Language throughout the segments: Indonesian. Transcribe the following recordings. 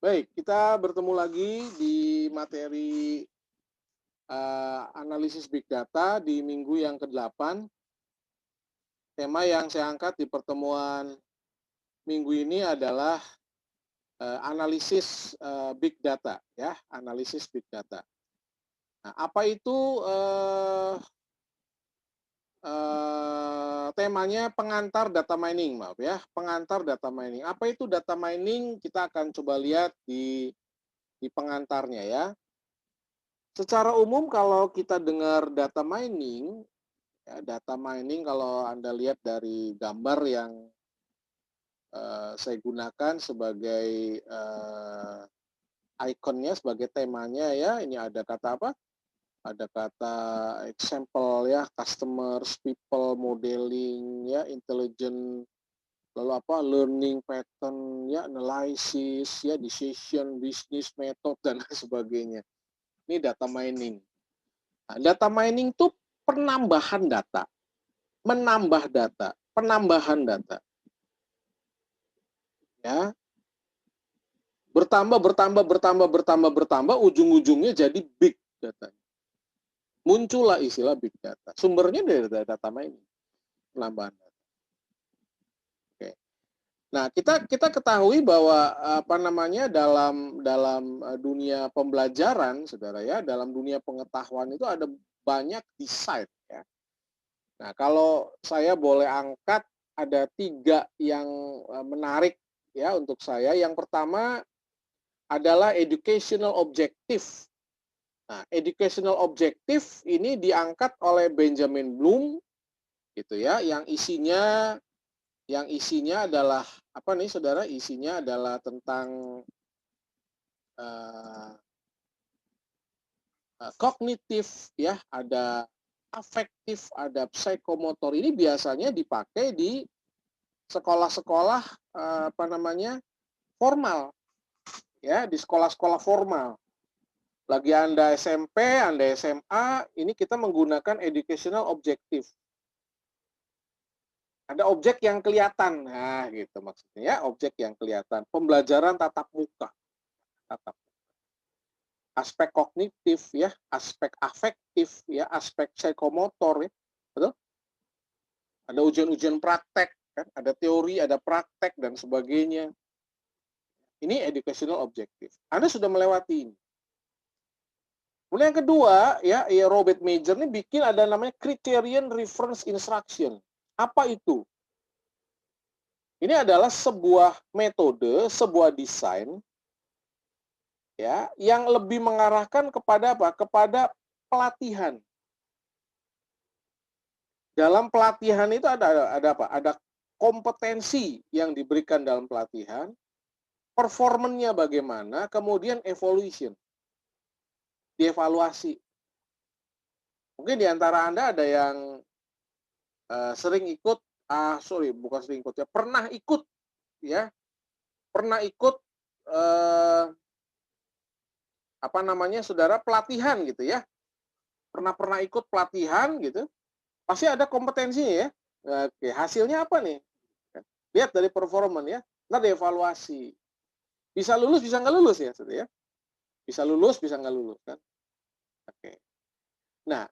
Baik, kita bertemu lagi di materi analisis big data di minggu yang ke-8. Tema yang saya angkat di pertemuan minggu ini adalah analisis big data, ya, analisis big data. Nah, apa itu temanya pengantar data mining, maaf ya, pengantar data mining. Apa itu data mining? Kita akan coba lihat di pengantarnya ya. Secara umum kalau kita dengar data mining, ya, data mining kalau Anda lihat dari gambar yang saya gunakan sebagai ikonnya, sebagai temanya ya, ini ada kata apa? Ada kata example ya, customers, people, modeling ya, intelligent, lalu apa? Learning pattern ya, analysis ya, decision, business method dan sebagainya. Ini data mining. Nah, data mining itu penambahan data, menambah data, penambahan data. Ya, bertambah, ujung-ujungnya jadi big data. Muncullah istilah big data. Sumbernya dari data mining, penambahan data. Oke. Nah, kita ketahui bahwa apa namanya dalam dunia pembelajaran, saudara ya, dalam dunia pengetahuan itu ada banyak desain ya. Nah, kalau saya boleh angkat ada 3 yang menarik ya untuk saya. Yang pertama adalah educational objective. Nah, educational objective ini diangkat oleh Benjamin Bloom gitu ya, yang isinya adalah apa nih Saudara? Isinya adalah tentang uh, kognitif ya, ada afektif, ada psikomotor. Ini biasanya dipakai di sekolah-sekolah apa namanya? Formal ya, di sekolah-sekolah formal. Lagi Anda SMP, Anda SMA, ini kita menggunakan educational objective. Ada objek yang kelihatan, nah gitu maksudnya ya, objek yang kelihatan. Pembelajaran tatap muka, tatap. Aspek kognitif ya, aspek afektif ya, aspek psikomotor ya, betul? Ada ujian-ujian praktek, kan? Ada teori, ada praktek dan sebagainya. Ini educational objective. Anda sudah melewati ini. Kemudian yang kedua, ya Robert Major ini bikin ada namanya criterion reference instruction. Apa itu? Ini adalah sebuah metode, sebuah desain ya yang lebih mengarahkan kepada apa? Kepada pelatihan. Dalam pelatihan itu ada apa? Ada kompetensi yang diberikan dalam pelatihan, performanya bagaimana, kemudian evolution, dievaluasi. Mungkin di antara Anda ada yang sering ikut, bukan sering ikut ya, pernah ikut ya, pernah ikut apa namanya, saudara, pelatihan gitu ya, pernah ikut pelatihan gitu, pasti ada kompetensinya ya. Oke, hasilnya apa nih? Lihat dari performa ya, ntar dievaluasi. Bisa lulus, bisa nggak lulus ya, saudara ya. Bisa lulus, bisa nggak lulus kan. Oke. Nah,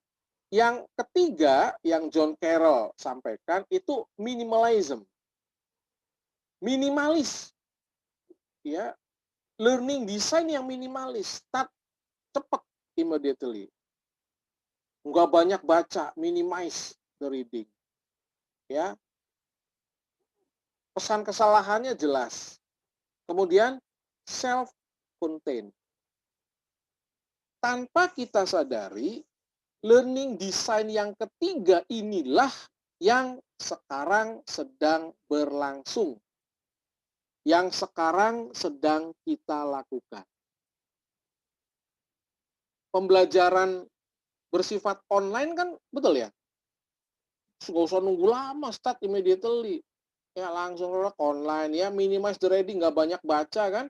yang ketiga yang John Carroll sampaikan itu minimalism. Minimalis. Ya, learning design yang minimalis, start cepat immediately. Nggak banyak baca, minimize the reading. Ya, pesan kesalahannya jelas. Kemudian self-contained. Tanpa kita sadari, learning design yang ketiga inilah yang sekarang sedang berlangsung. Yang sekarang sedang kita lakukan. Pembelajaran bersifat online kan betul ya? Nggak usah nunggu lama, start immediately. Ya langsung online ya, minimize the reading, nggak banyak baca kan.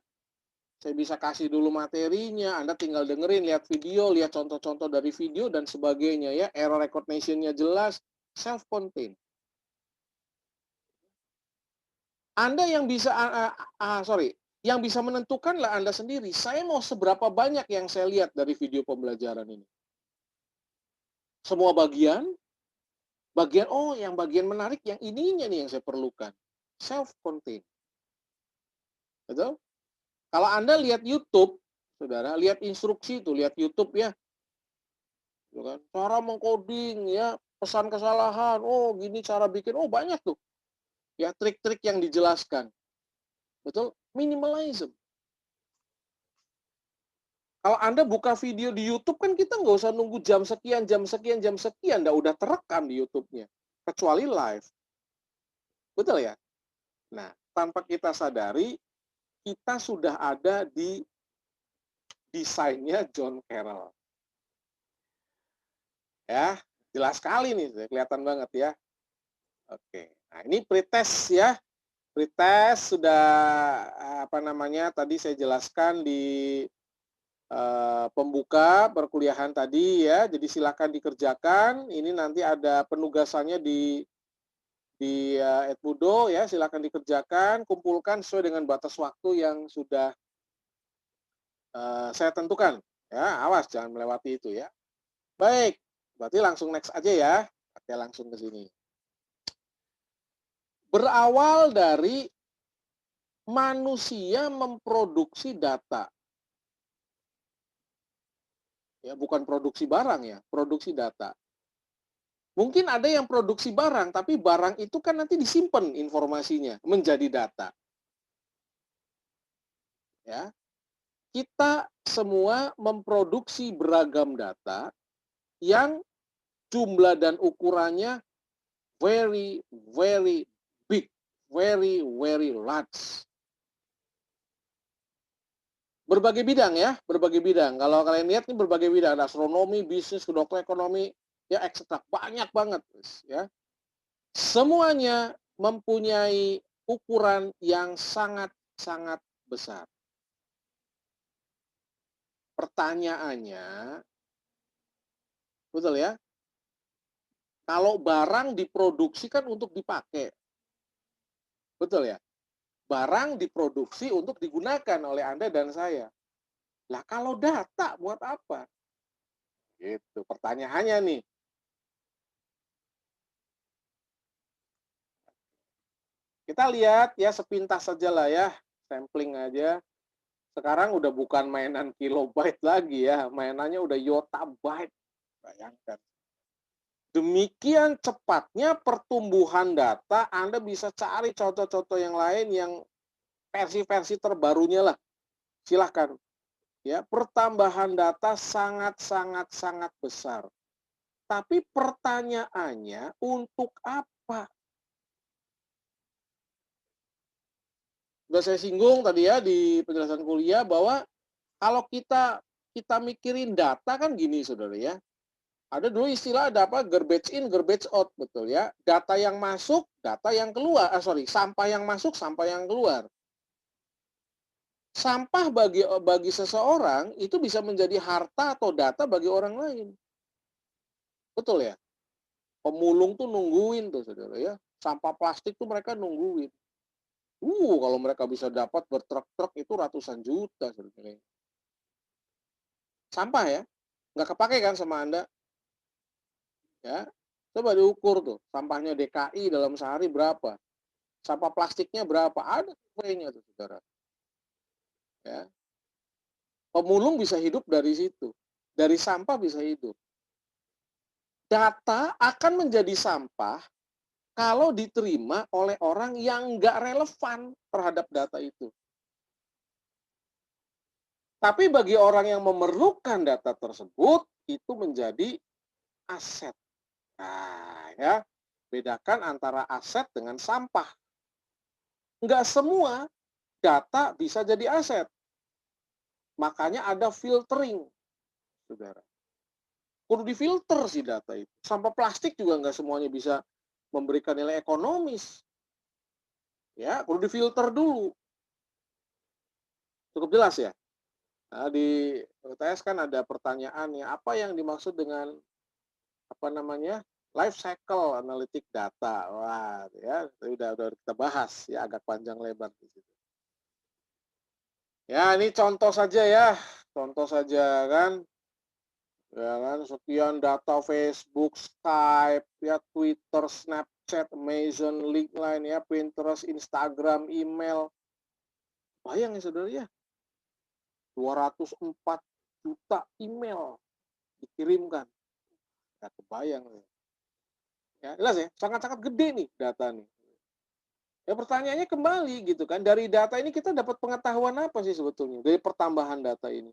Saya bisa kasih dulu materinya, Anda tinggal dengerin, lihat video, lihat contoh-contoh dari video dan sebagainya ya. Error recognition-nya jelas, self-contained. Anda yang bisa, Yang bisa menentukanlah Anda sendiri, saya mau seberapa banyak yang saya lihat dari video pembelajaran ini. Semua bagian, yang bagian menarik yang ininya nih yang saya perlukan. Self-contained. Betul? Kalau Anda lihat YouTube, saudara, lihat instruksi itu, lihat YouTube ya, gitu kan. Cara mengcoding ya, pesan kesalahan, oh gini cara bikin, oh banyak tuh. Ya, trik-trik yang dijelaskan. Betul? Minimalism. Kalau Anda buka video di YouTube kan kita nggak usah nunggu jam sekian, nggak udah terekam di YouTube-nya. Kecuali live. Betul ya? Nah, tanpa kita sadari, kita sudah ada di desainnya John Carroll. Ya, jelas sekali nih, kelihatan banget ya. Oke, nah ini pretest ya. Pretest sudah tadi saya jelaskan di pembuka perkuliahan tadi ya. Jadi silakan dikerjakan. Ini nanti ada penugasannya di Edmodo ya, silakan dikerjakan, kumpulkan sesuai dengan batas waktu yang sudah saya tentukan. Ya, awas jangan melewati itu ya. Baik, berarti langsung next aja ya. Oke, langsung ke sini. Berawal dari manusia memproduksi data. Ya, bukan produksi barang ya, produksi data. Mungkin ada yang produksi barang, tapi barang itu kan nanti disimpan informasinya menjadi data. Ya. Kita semua memproduksi beragam data yang jumlah dan ukurannya very very big, very very large. Berbagai bidang ya, berbagai bidang. Kalau kalian lihat nih berbagai bidang, ada astronomi, bisnis, kedokteran ekonomi, ya etc. Banyak banget, ya. Semuanya mempunyai ukuran yang sangat-sangat besar. Pertanyaannya, betul ya? Kalau barang diproduksi kan untuk dipakai. Betul ya? Barang diproduksi untuk digunakan oleh Anda dan saya. Lah kalau data buat apa? Gitu pertanyaannya nih. Kita lihat ya sepintas saja lah ya, sampling aja. Sekarang udah bukan mainan kilobyte lagi ya, mainannya udah yottabyte. Bayangkan. Demikian cepatnya pertumbuhan data, Anda bisa cari contoh-contoh yang lain yang versi-versi terbarunya lah. Silahkan. Ya, pertambahan data sangat besar. Tapi pertanyaannya untuk apa? Sudah saya singgung tadi ya di penjelasan kuliah bahwa kalau kita mikirin data kan gini saudara ya. Ada dulu istilah ada apa? Garbage in, garbage out, betul ya. Data yang masuk, data yang keluar. Sampah yang masuk, sampah yang keluar. Sampah bagi seseorang itu bisa menjadi harta atau data bagi orang lain. Betul ya? Pemulung tuh nungguin tuh saudara ya. Sampah plastik tuh mereka nungguin. Kalau mereka bisa dapat bertruk-truk itu ratusan juta saudara. Sampah ya, nggak kepake kan sama Anda? Ya, coba diukur tuh, sampahnya DKI dalam sehari berapa? Sampah plastiknya berapa? Ada surveinya tuh saudara. Ya, pemulung bisa hidup dari situ, dari sampah bisa hidup. Data akan menjadi sampah kalau diterima oleh orang yang nggak relevan terhadap data itu. Tapi bagi orang yang memerlukan data tersebut, itu menjadi aset. Nah, ya, bedakan antara aset dengan sampah. Nggak semua data bisa jadi aset. Makanya ada filtering, saudara. Perlu difilter sih data itu. Sampah plastik juga nggak semuanya bisa memberikan nilai ekonomis. Ya, perlu difilter dulu. Cukup jelas ya? Nah, di UTS kan ada pertanyaan ya, apa yang dimaksud dengan life cycle analytic data. Wah, ya, udah kita bahas ya agak panjang lebar di situ. Ya, ini contoh saja ya. Contoh saja kan. Ya kan, sekian data Facebook, Skype, ya Twitter, Snapchat, Amazon, LinkedIn, ya Pinterest, Instagram, email. Bayang ya saudara ya, 204 juta email dikirimkan. Ya kebayang. Ya, jelas ya, sangat-sangat gede nih data nih. Ya pertanyaannya kembali gitu kan, dari data ini kita dapat pengetahuan apa sih sebetulnya dari pertambahan data ini?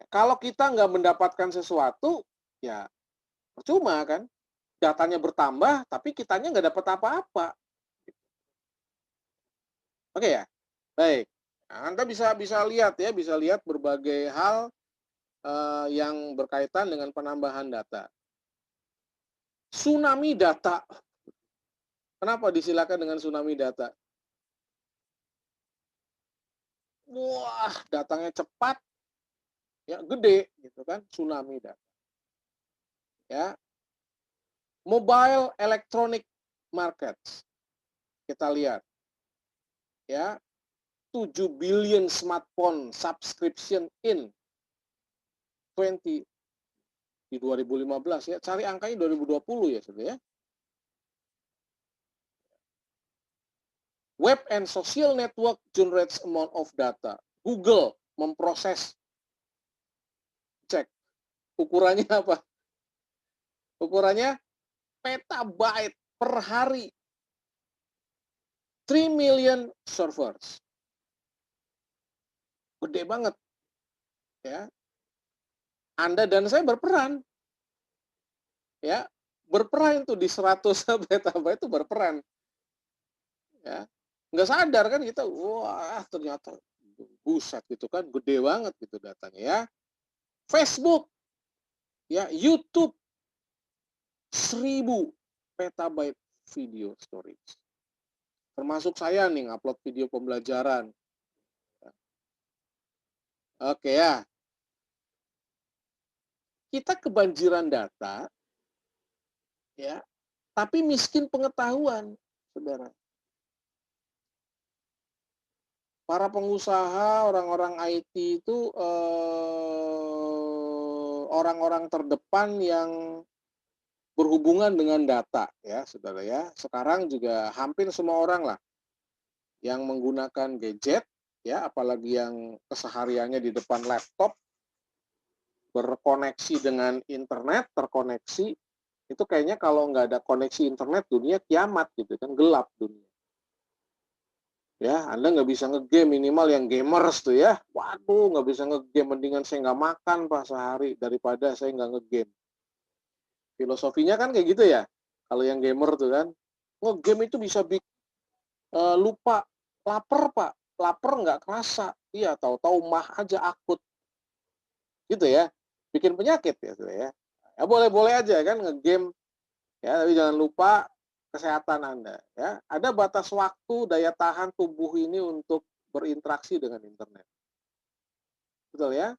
Kalau kita nggak mendapatkan sesuatu, ya percuma kan? Datanya bertambah, tapi kitanya nggak dapat apa-apa. Oke ya? Baik. Nah, Anda bisa bisa lihat ya, bisa lihat berbagai hal yang berkaitan dengan penambahan data. Tsunami data. Kenapa disilakan dengan tsunami data? Wah, datangnya cepat, ya gede gitu kan, tsunami data. Ya, mobile electronic markets. Kita lihat ya, 7 billion smartphone subscription in 20 di 2015 ya. Cari angkanya 2020 ya, Saudara ya. Web and social network generates amount of data. Google memproses, cek. Ukurannya apa? Ukurannya petabyte per hari. 3 million servers. Gede banget. Ya. Anda dan saya berperan. Ya. Berperan tuh di 100 petabyte itu berperan. Ya. Nggak sadar kan kita, wah ternyata buset gitu kan, gede banget gitu datanya ya. Facebook, ya YouTube, 1000 petabyte video storage. Termasuk saya nih ngupload video pembelajaran. Oke ya. Kita kebanjiran data, ya, tapi miskin pengetahuan, saudara. Para pengusaha, orang-orang IT itu orang-orang terdepan yang berhubungan dengan data, ya, saudara ya. Sekarang juga hampir semua orang lah yang menggunakan gadget, ya, apalagi yang kesehariannya di depan laptop, berkoneksi dengan internet, terkoneksi, itu kayaknya kalau nggak ada koneksi internet, dunia kiamat gitu kan, gelap dunia. Ya, Anda nggak bisa ngegame, minimal yang gamers tuh ya. Waduh, nggak bisa ngegame, mendingan saya nggak makan Pak sehari daripada saya nggak ngegame. Filosofinya kan kayak gitu ya. Kalau yang gamer tuh kan, ngegame itu bisa bikin lupa, lapar Pak, lapar nggak kerasa. Iya, tahu-tahu mah aja akut. Gitu ya, bikin penyakit ya, ya. Ya boleh-boleh aja kan ngegame, ya, tapi jangan lupa kesehatan Anda. Ya, ada batas waktu daya tahan tubuh ini untuk berinteraksi dengan internet. Betul ya?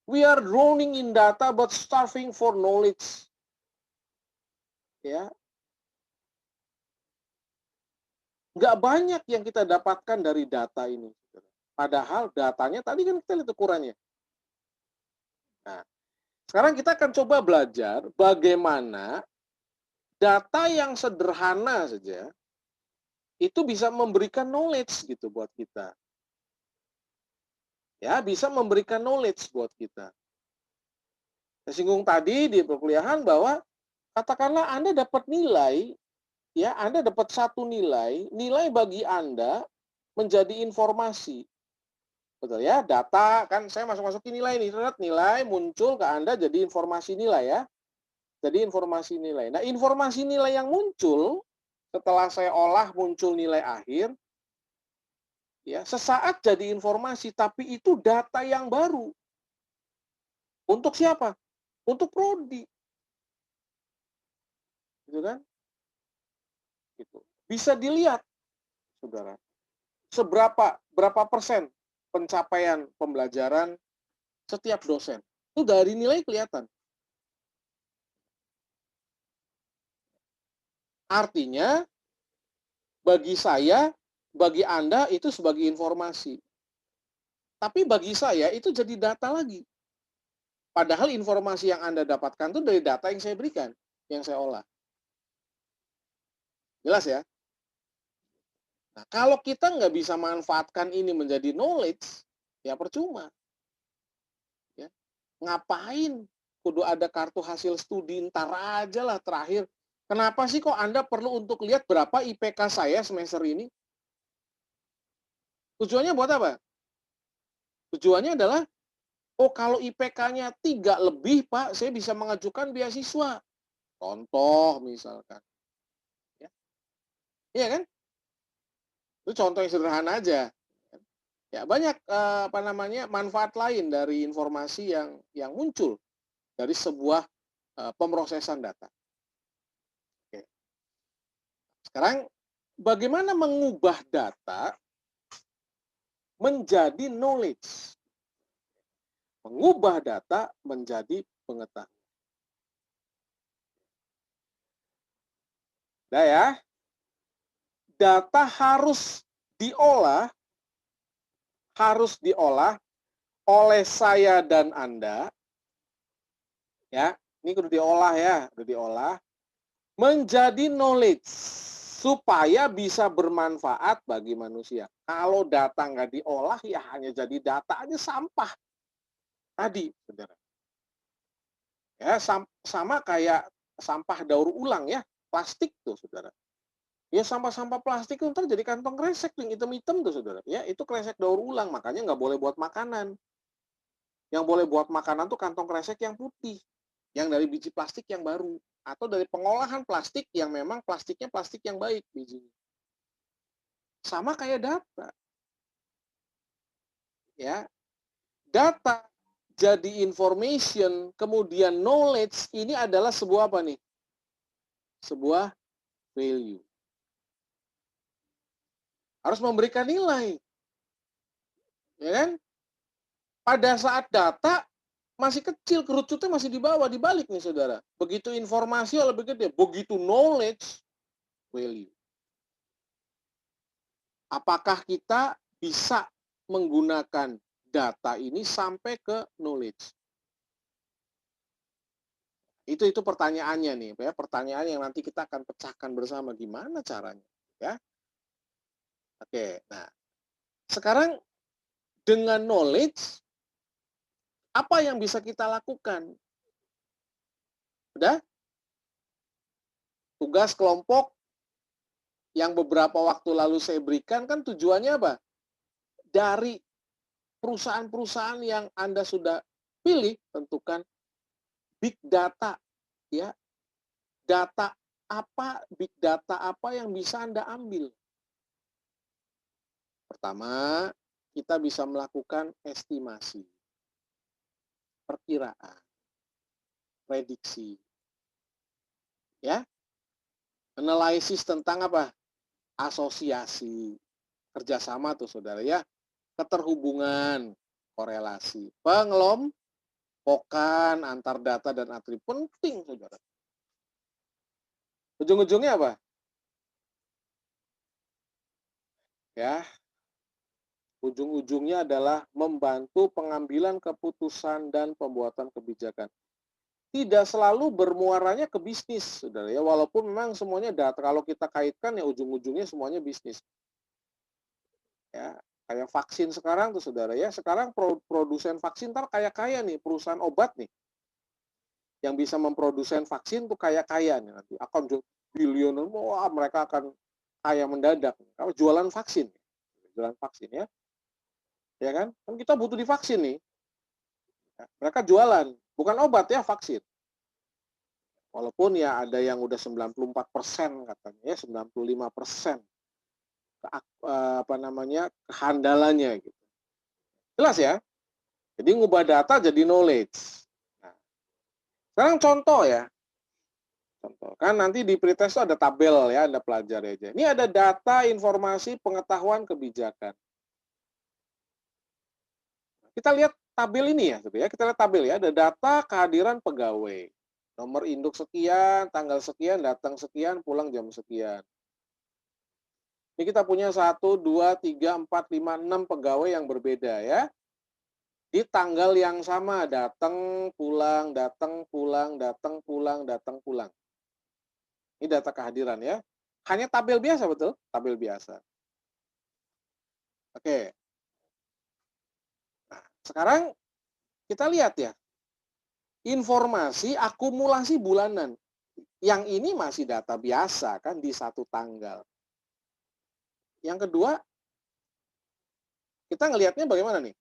We are drowning in data but starving for knowledge. Ya, nggak banyak yang kita dapatkan dari data ini. Padahal datanya tadi kan kita lihat ukurannya. Nah, sekarang kita akan coba belajar bagaimana data yang sederhana saja itu bisa memberikan knowledge gitu buat kita. Ya, bisa memberikan knowledge buat kita. Saya singgung tadi di perkuliahan bahwa katakanlah Anda dapat nilai, ya, Anda dapat satu nilai, nilai bagi Anda menjadi informasi. Betul ya, data kan saya masukin nilai nih, nilai muncul ke Anda jadi informasi nilai ya. Jadi informasi nilai. Nah, informasi nilai yang muncul setelah saya olah muncul nilai akhir, ya, sesaat jadi informasi, tapi itu data yang baru. Untuk siapa? Untuk prodi. Gitu kan? Gitu. Bisa dilihat, saudara, berapa persen pencapaian pembelajaran setiap dosen. Itu dari nilai kelihatan. Artinya, bagi saya, bagi Anda itu sebagai informasi. Tapi bagi saya itu jadi data lagi. Padahal informasi yang Anda dapatkan itu dari data yang saya berikan, yang saya olah. Jelas ya? Nah, kalau kita nggak bisa manfaatkan ini menjadi knowledge, ya percuma. Ya. Ngapain kudu ada kartu hasil studi, ntar aja lah terakhir. Kenapa sih kok Anda perlu untuk lihat berapa IPK saya semester ini? Tujuannya buat apa? Tujuannya adalah, oh kalau IPK-nya 3 lebih Pak, saya bisa mengajukan beasiswa. Contoh misalkan. Ya, iya kan? Itu contoh yang sederhana aja. Ya, banyak manfaat lain dari informasi yang muncul dari sebuah pemrosesan data. Oke. Sekarang bagaimana mengubah data menjadi knowledge? Mengubah data menjadi pengetahuan. Nah ya, data harus diolah oleh saya dan Anda, ya, ini kudu diolah ya, menjadi knowledge, supaya bisa bermanfaat bagi manusia. Kalau data nggak diolah, ya hanya jadi data aja sampah. Tadi, saudara. Ya, sama kayak sampah daur ulang ya, plastik tuh, saudara. Ya sampah-sampah plastik itu ntar jadi kantong kresek yang hitam-hitam tuh, saudara. Ya, itu kresek daur ulang, makanya nggak boleh buat makanan. Yang boleh buat makanan tuh kantong kresek yang putih, yang dari biji plastik yang baru, atau dari pengolahan plastik yang memang plastiknya plastik yang baik bijinya. Sama kayak data. Ya, data jadi information, kemudian knowledge ini adalah sebuah apa nih? Sebuah value. Harus memberikan nilai. Ya kan? Pada saat data masih kecil, kerucutnya masih di bawah, dibalik nih saudara. Begitu informasi lebih gede, begitu knowledge, value. Apakah kita bisa menggunakan data ini sampai ke knowledge? Itu pertanyaannya nih, ya, pertanyaan yang nanti kita akan pecahkan bersama gimana caranya, ya. Oke, nah sekarang dengan knowledge apa yang bisa kita lakukan? Udah? Tugas kelompok yang beberapa waktu lalu saya berikan kan tujuannya apa? Dari perusahaan-perusahaan yang Anda sudah pilih, tentukan big data, ya. Data apa, big data apa yang bisa Anda ambil? Pertama, kita bisa melakukan estimasi, perkiraan, prediksi, ya. Analisis tentang apa? Asosiasi, kerjasama tuh saudara ya, keterhubungan, korelasi, pengelompokan antar data dan atribut penting saudara. Ujung-ujungnya apa? Ya, ujung-ujungnya adalah membantu pengambilan keputusan dan pembuatan kebijakan. Tidak selalu bermuaranya ke bisnis, saudara ya. Walaupun memang semuanya data, kalau kita kaitkan ya ujung-ujungnya semuanya bisnis. Ya, kayak vaksin sekarang tuh saudara ya. Sekarang produsen vaksin ntar kaya-kaya nih, perusahaan obat nih. Yang bisa memprodusen vaksin tuh kaya-kaya nih nanti. Akan bilioner, wah mereka akan kaya mendadak. Kalau jualan vaksin ya. Ya kan? Kan kita butuh divaksin nih. Mereka jualan, bukan obat ya, vaksin. Walaupun ya ada yang udah 94% katanya ya, 95% kehandalannya gitu. Jelas ya? Jadi ngubah data jadi knowledge. Nah, sekarang contoh ya. Contoh. Kan nanti di pretest itu ada tabel ya, Anda pelajari aja. Ini ada data, informasi, pengetahuan, kebijakan. Kita lihat tabel ini ya, gitu ya. Kita lihat tabel ya, ada data kehadiran pegawai. Nomor induk sekian, tanggal sekian, datang sekian, pulang jam sekian. Ini kita punya 1, 2, 3, 4, 5, 6 pegawai yang berbeda ya. Di tanggal yang sama, datang, pulang, datang, pulang, datang, pulang, datang, pulang. Ini data kehadiran ya. Hanya tabel biasa, betul? Tabel biasa. Oke. Nah, sekarang kita lihat ya. Informasi akumulasi bulanan. Yang ini masih data biasa kan di satu tanggal. Yang kedua, kita ngelihatnya bagaimana nih?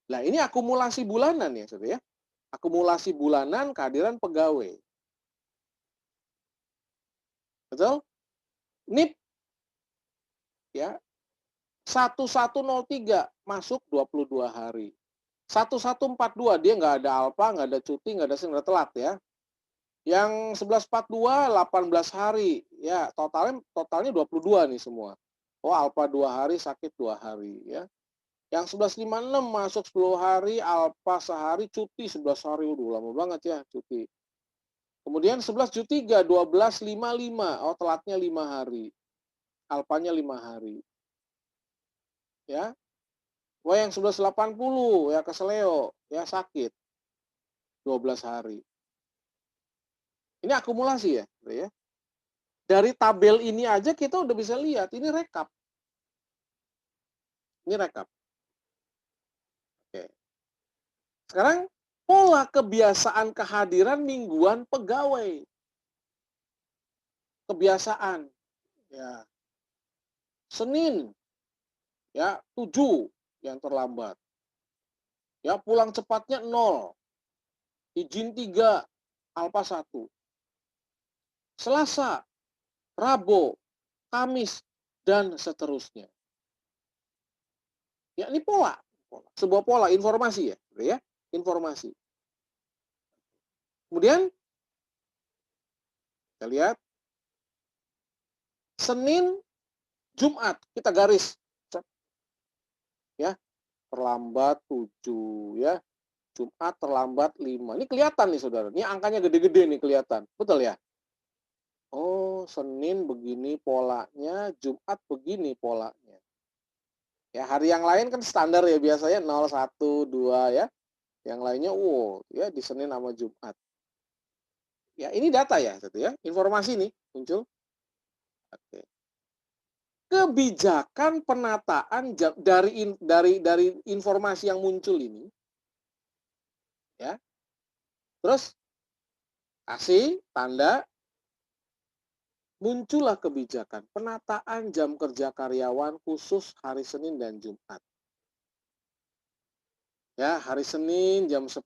Nah, ini akumulasi bulanan ya, Saudara ya. Akumulasi bulanan kehadiran pegawai. Betul? NIP ya 1103 masuk 22 hari. 1142 dia nggak ada alfa, nggak ada cuti, nggak ada telat ya. Yang 1142 18 hari. Ya, totalnya 22 nih semua. Oh, alfa 2 hari, sakit 2 hari ya. Yang 1156 masuk 10 hari, alfa sehari, cuti 11 hari. Udah lama banget ya cuti. Kemudian 1173 1255. Oh, telatnya 5 hari. Alfanya 5 hari. Ya. Wah, yang 1180 ya keseleo, ya sakit 12 hari. Ini akumulasi ya, ya. Dari tabel ini aja kita udah bisa lihat, ini rekap. Ini rekap. Oke. Sekarang pola kebiasaan kehadiran mingguan pegawai. Kebiasaan. Ya. Senin ya 7 yang terlambat. Ya, pulang cepatnya 0. Izin 3, alfa 1. Selasa, Rabu, Kamis, dan seterusnya. Ya, ini pola. Sebuah pola, informasi ya. Informasi. Kemudian, kita lihat. Senin, Jumat, kita garis. Ya, terlambat 7 ya. Jumat terlambat 5. Ini kelihatan nih saudara. Ini angkanya gede-gede nih kelihatan. Betul ya? Oh, Senin begini polanya, Jumat begini polanya. Ya, hari yang lain kan standar ya biasanya 0, 1, 2 ya. Yang lainnya ya di Senin sama Jumat. Ya, ini data ya, gitu ya. Informasi nih muncul. Oke. Kebijakan penataan dari informasi yang muncul ini ya. Terus kasih tanda muncullah kebijakan penataan jam kerja karyawan khusus hari Senin dan Jumat. Ya, hari Senin jam 10,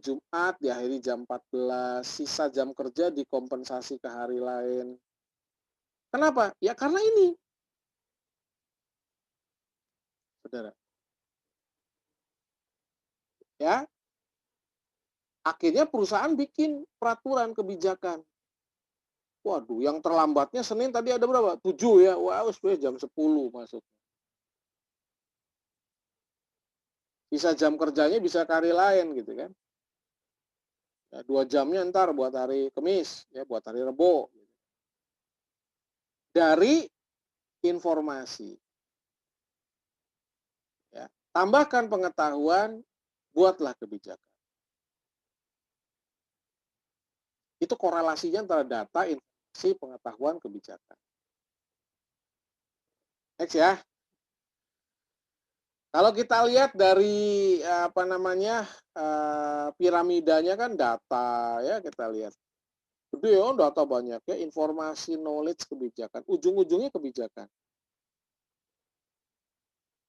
Jumat diakhiri jam 14, sisa jam kerja dikompensasi ke hari lain. Kenapa? Ya karena ini. Saudara. Ya. Akhirnya perusahaan bikin peraturan kebijakan. Waduh, yang terlambatnya Senin tadi ada berapa? 7 ya. Wah, jam 10 masuk. Sisa jam kerjanya bisa ke hari lain gitu kan. Ya, 2 jamnya ntar buat hari Kamis, ya buat hari Rebo. Dari informasi. Ya, tambahkan pengetahuan, buatlah kebijakan. Itu korelasinya antara data, informasi, pengetahuan, kebijakan. Next ya. Kalau kita lihat dari piramidanya kan data ya kita lihat. Gede ya, data banyak ya, informasi, knowledge, kebijakan. Ujung-ujungnya kebijakan.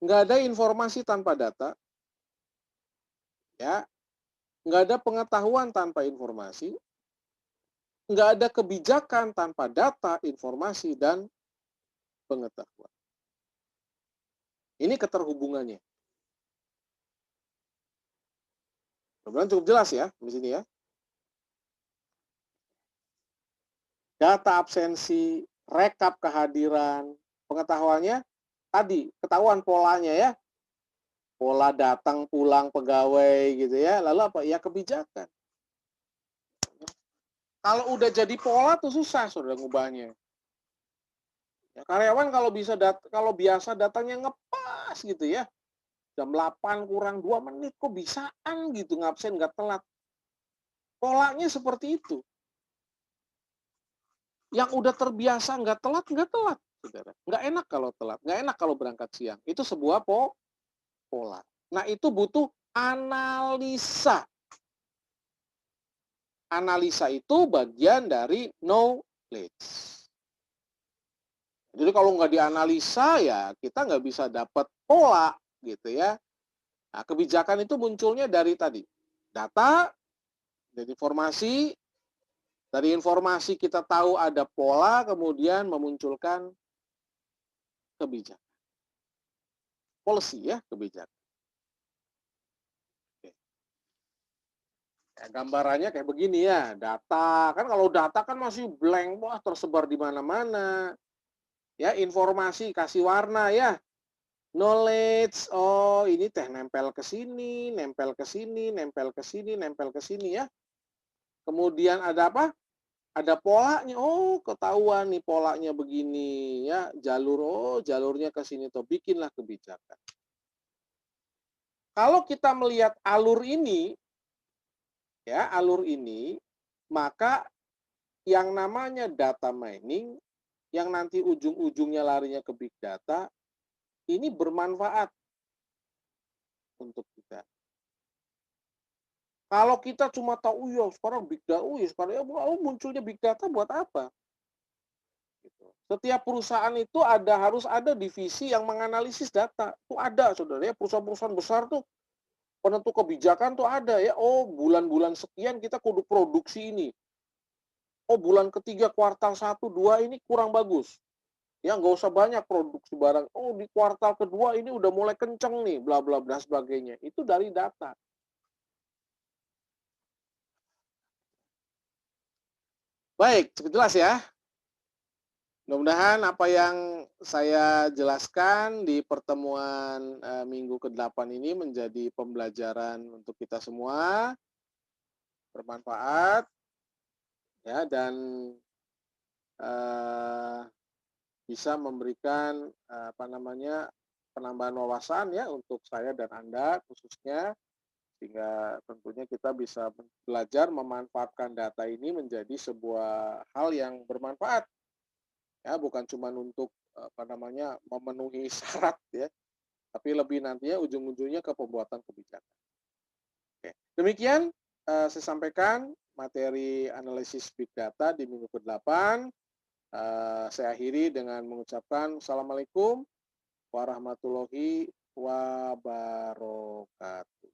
Nggak ada informasi tanpa data. Ya. Nggak ada pengetahuan tanpa informasi. Nggak ada kebijakan tanpa data, informasi, dan pengetahuan. Ini keterhubungannya. Mudah-mudahan cukup jelas ya di sini ya. Data absensi, rekap kehadiran, pengetahuannya tadi ketahuan polanya ya. Pola datang pulang pegawai gitu ya. Lalu apa? Ya kebijakan. Kalau udah jadi pola tuh susah saudara ngubahnya. Ya, karyawan kalau biasa datangnya ngepas gitu ya, jam 8 kurang 2 menit kok bisaan gitu ngabsen nggak telat. Polanya seperti itu. Yang udah terbiasa nggak telat, Saudara. Nggak enak kalau telat, nggak enak kalau berangkat siang. Itu sebuah pola. Nah, itu butuh analisa. Analisa itu bagian dari knowledge. Jadi kalau nggak dianalisa ya kita nggak bisa dapat pola gitu ya. Nah, kebijakan itu munculnya dari tadi data, dari informasi kita tahu ada pola, kemudian memunculkan kebijakan. Policy ya, kebijakan. Oke. Ya, gambarannya kayak begini ya, data. Kan kalau data kan masih blank, wah tersebar di mana-mana. Ya, informasi kasih warna ya. Knowledge, oh ini teh nempel ke sini, nempel ke sini, nempel ke sini, nempel ke sini ya. Kemudian ada apa? Ada polanya, oh ketahuan nih polanya begini ya, jalurnya ke sini tuh, bikinlah kebijakan. Kalau kita melihat alur ini, maka yang namanya data mining, yang nanti ujung-ujungnya larinya ke big data, ini bermanfaat untuk kita. Kalau kita cuma tahu, ya sekarang big data, ya sekarang ya munculnya big data buat apa? Gitu. Setiap perusahaan itu harus ada divisi yang menganalisis data. Itu ada, saudara ya, perusahaan-perusahaan besar tuh penentu kebijakan tuh ada ya. Oh, bulan-bulan sekian kita kudu produksi ini. Oh, bulan ketiga kuartal 1, 2 ini kurang bagus. Ya, nggak usah banyak produksi barang. Oh, di kuartal kedua ini udah mulai kenceng nih, bla bla bla sebagainya. Itu dari data. Baik, cukup jelas ya. Mudah-mudahan apa yang saya jelaskan di pertemuan minggu ke-8 ini menjadi pembelajaran untuk kita semua, bermanfaat ya, dan eh, bisa memberikan penambahan wawasan ya untuk saya dan Anda khususnya, sehingga tentunya kita bisa belajar memanfaatkan data ini menjadi sebuah hal yang bermanfaat ya, bukan cuma untuk memenuhi syarat ya, tapi lebih nantinya ujung-ujungnya ke pembuatan kebijakan. Oke. Demikian saya sampaikan materi analisis big data di minggu ke-8. Saya akhiri dengan mengucapkan Assalamualaikum warahmatullahi wabarakatuh.